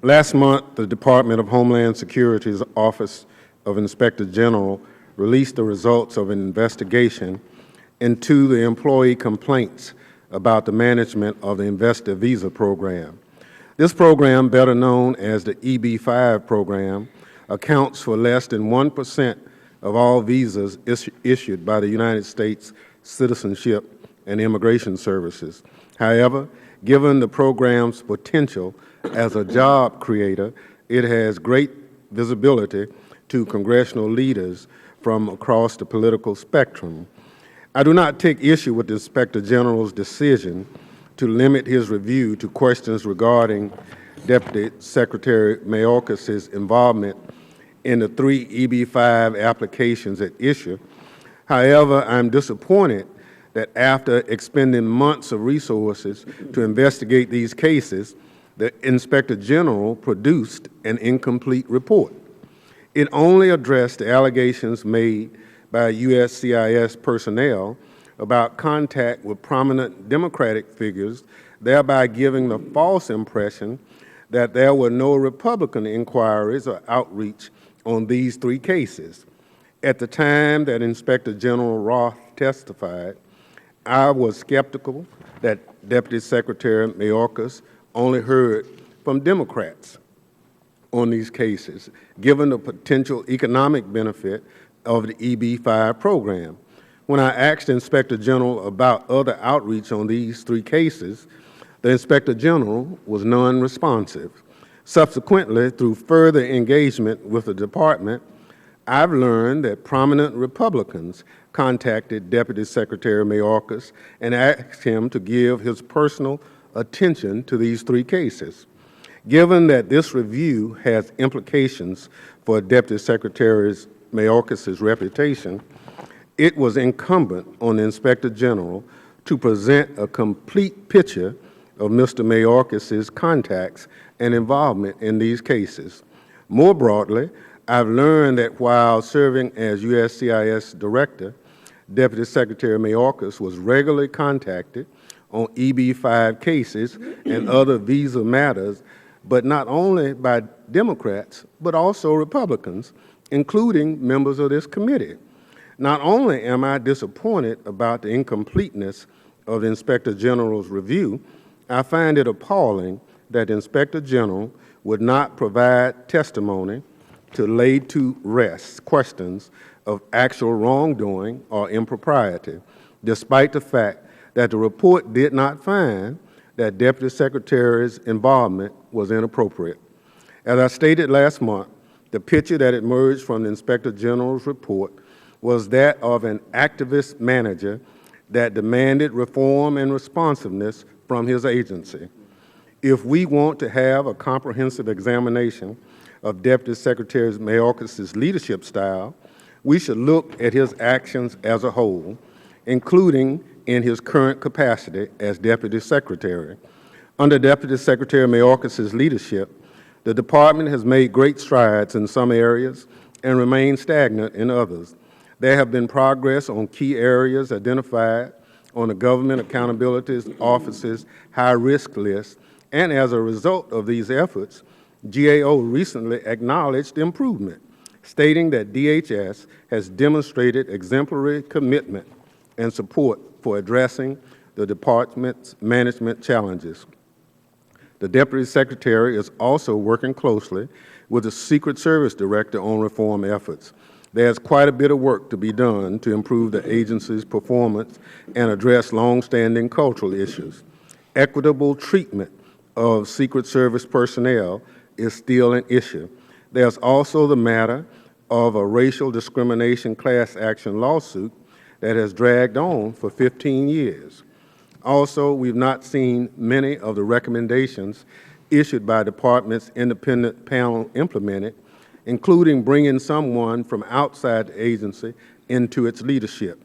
Last month, the Department of Homeland Security's Office of Inspector General released the results of an investigation into the employee complaints about the management of the Investor Visa program. This program, better known as the EB-5 program, accounts for less than 1% of all visas issued by the United States Citizenship and Immigration Services. However, given the program's potential as a job creator, it has great visibility to congressional leaders from across the political spectrum. I do not take issue with the Inspector General's decision to limit his review to questions regarding Deputy Secretary Mayorkas's involvement in the 3 EB-5 applications at issue. However, I'm disappointed that after expending months of resources to investigate these cases, the Inspector General produced an incomplete report. It only addressed the allegations made by USCIS personnel about contact with prominent Democratic figures, thereby giving the false impression that there were no Republican inquiries or outreach on these 3 cases. At the time that Inspector General Roth testified, I was skeptical that Deputy Secretary Mayorkas only heard from Democrats on these cases, given the potential economic benefit of the EB-5 program. When I asked the Inspector General about other outreach on these 3 cases, the Inspector General was non-responsive. Subsequently, through further engagement with the department, I've learned that prominent Republicans contacted Deputy Secretary Mayorkas and asked him to give his personal attention to these 3 cases. Given that this review has implications for Deputy Secretary Mayorkas's reputation, it was incumbent on the Inspector General to present a complete picture of Mr. Mayorkas's contacts and involvement in these cases. More broadly, I've learned that while serving as USCIS Director, Deputy Secretary Mayorkas was regularly contacted on EB-5 cases and other visa matters, but not only by Democrats, but also Republicans, including members of this committee. Not only am I disappointed about the incompleteness of the Inspector General's review, I find it appalling that the Inspector General would not provide testimony to lay to rest questions of actual wrongdoing or impropriety, despite the fact that the report did not find that Deputy Secretary's involvement was inappropriate. As I stated last month, the picture that emerged from the Inspector General's report was that of an activist manager that demanded reform and responsiveness from his agency. If we want to have a comprehensive examination of Deputy Secretary Mayorkas's leadership style, we should look at his actions as a whole, including in his current capacity as Deputy Secretary. Under Deputy Secretary Mayorkas's leadership, the Department has made great strides in some areas and remained stagnant in others. There have been progress on key areas identified on the Government Accountability Office's high-risk list, and as a result of these efforts, GAO recently acknowledged improvement, stating that DHS has demonstrated exemplary commitment and support for addressing the Department's management challenges. The Deputy Secretary is also working closely with the Secret Service Director on reform efforts. There's quite a bit of work to be done to improve the agency's performance and address long-standing cultural issues. Equitable treatment of Secret Service personnel is still an issue. There's also the matter of a racial discrimination class action lawsuit that has dragged on for 15 years. Also, we've not seen many of the recommendations issued by the Department's independent panel implemented, including bringing someone from outside the agency into its leadership.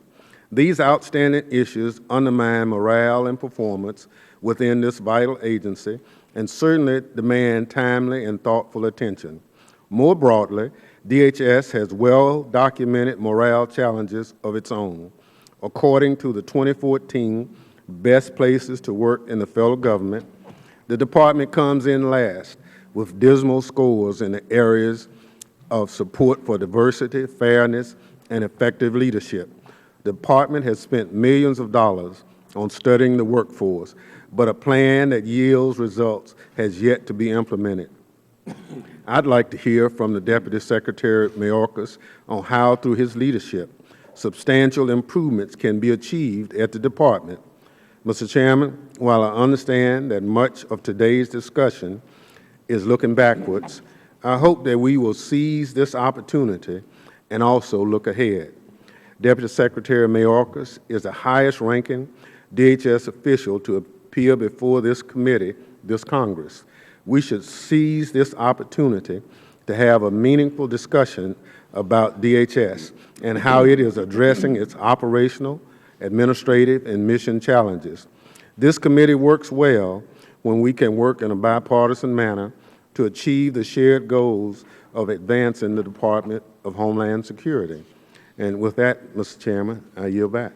These outstanding issues undermine morale and performance within this vital agency and certainly demand timely and thoughtful attention. More broadly, DHS has well-documented morale challenges of its own. According to the 2014 Best Places to Work in the Federal Government, the Department comes in last with dismal scores in the areas of support for diversity, fairness, and effective leadership. The department has spent millions of dollars on studying the workforce, but a plan that yields results has yet to be implemented. I'd like to hear from the Deputy Secretary Mayorkas on how, through his leadership, substantial improvements can be achieved at the department. Mr. Chairman, while I understand that much of today's discussion is looking backwards, I hope that we will seize this opportunity and also look ahead. Deputy Secretary Mayorkas is the highest-ranking DHS official to appear before this committee, this Congress. We should seize this opportunity to have a meaningful discussion about DHS and how it is addressing its operational, administrative, and mission challenges. This committee works well when we can work in a bipartisan manner to achieve the shared goals of advancing the Department of Homeland Security. And with that, Mr. Chairman, I yield back.